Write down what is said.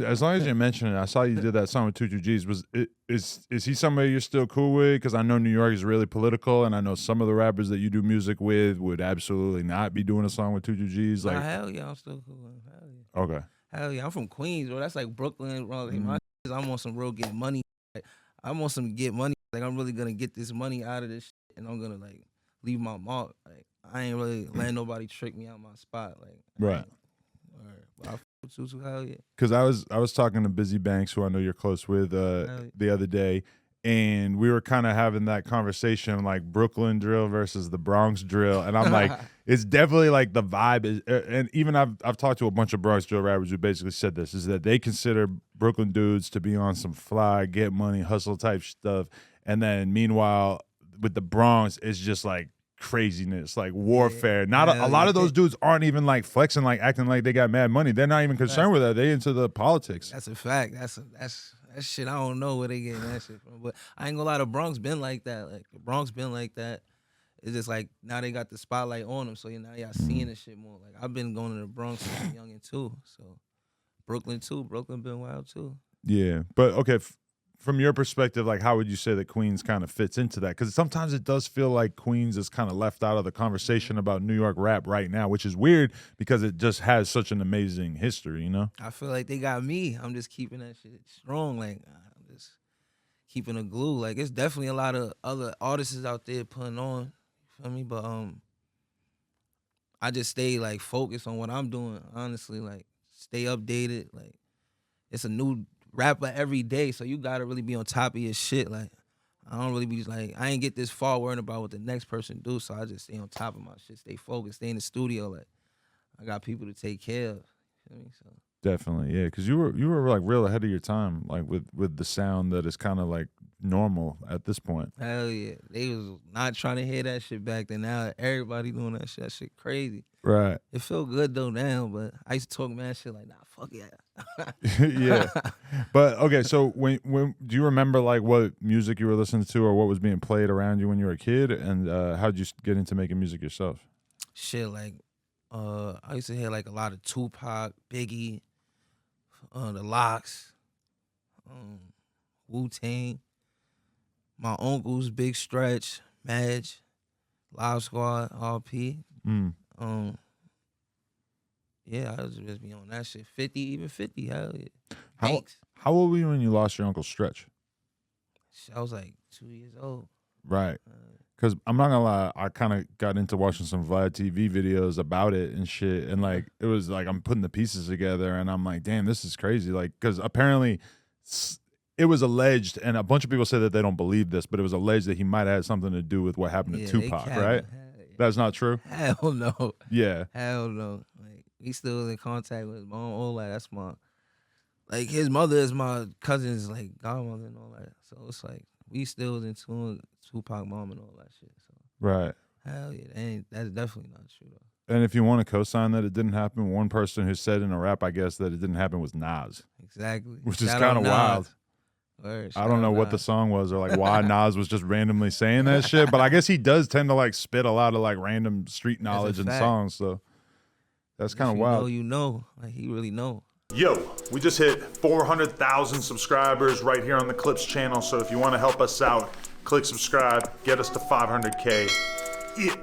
As long as you're mentioning it, I saw you did that song with 2 G's. Is he somebody you're still cool with? Because I know New York is really political, and I know some of the rappers that you do music with would absolutely not be doing a song with 2 G's. Like, hell yeah, I'm still cool with him. Hell yeah. okay. Hell yeah, I'm from Queens, bro. That's like Brooklyn, bro. Like, Mhm. I'm on some real get money. Like, I'm on some get money. Like, I'm really gonna get this money out of this shit, and I'm gonna like leave my mark. Like, I ain't really letting nobody trick me out my spot. Like, Right. But I fuck with Tutu, hell yeah. Because I was talking to Busy Banks, who I know you're close with, the other day, and we were kind of having that conversation, like Brooklyn drill versus the Bronx drill, and I'm like, it's definitely like the vibe is, and even I've talked to a bunch of Bronx drill rappers who basically said this, is that they consider Brooklyn dudes to be on some fly, get money, hustle type stuff, and then meanwhile with the Bronx, it's just like craziness, like warfare. Yeah, Not a lot of those dudes aren't even like flexing, like acting like they got mad money. They're not even concerned with that. They into the politics. That's a fact. That's that shit. I don't know where they getting that shit from, but I ain't gonna lie. The Bronx been like that. Like the Bronx been like that. It's just like now they got the spotlight on them, so now y'all seeing this shit more. Like I've been going to the Bronx since young and too. So Brooklyn too. Brooklyn been wild too. Yeah, but okay. From your perspective, like, how would you say that Queens kind of fits into that? Because sometimes it does feel like Queens is kind of left out of the conversation about New York rap right now, which is weird because it just has such an amazing history, you know? I feel like they got me. I'm just keeping that shit strong. Like I'm just keeping a glue. Like it's definitely a lot of other artists out there putting on. You feel me? But I just stay like focused on what I'm doing. Honestly, like stay updated. Like it's a new rapper every day, so you gotta really be on top of your shit. Like I don't really be like I ain't get this far worrying about what the next person do, so I just stay on top of my shit, stay focused, stay in the studio. Like I got people to take care of. You feel me? So Definitely, yeah, because you were like real ahead of your time, like with the sound that is kind of like normal at this point. hell yeah, they was not trying to hear that shit back then. Now everybody doing that shit. That shit crazy. Right. It feel good though now, but I used to talk mad shit like, nah, fuck yeah. Yeah. But okay, so when do you remember like what music you were listening to or what was being played around you when you were a kid, and how'd you get into making music yourself? Shit like I used to hear like a lot of Tupac, Biggie, the Locks, Wu-Tang, my uncles, Big Stretch, Madge, Live Squad, RP. Yeah, I was just be on that shit. 50, even 50, hell yeah. How old were you when you lost your uncle Stretch? I was like 2 years old. Right. Because I'm not gonna lie, I kind of got into watching some Vlad TV videos about it and shit, and like it was like I'm putting the pieces together, and I'm like, damn, this is crazy. Like, because apparently it was alleged, and a bunch of people say that they don't believe this, but it was alleged that he might have had something to do with what happened to Tupac, right? That's not true. Hell no. Yeah. Hell no. Like we still in contact with his mom. All that. That's my like his mother is my cousin's like godmother and all that. So it's like we still in tune with Tupac mom and all that shit. So Right. hell yeah, that's definitely not true though. And if you want to co-sign that it didn't happen, one person who said in a rap, I guess, that it didn't happen was Nas. Exactly. Which is kind of wild. I don't know what the song was or like why Nas was just randomly saying that shit, but I guess he does tend to like spit a lot of like random street knowledge in songs, so that's kind of wild. You know, like he really know. Yo, we just hit 400,000 subscribers right here on the Clips channel, so if you want to help us out, click subscribe, get us to 500K. Yeah.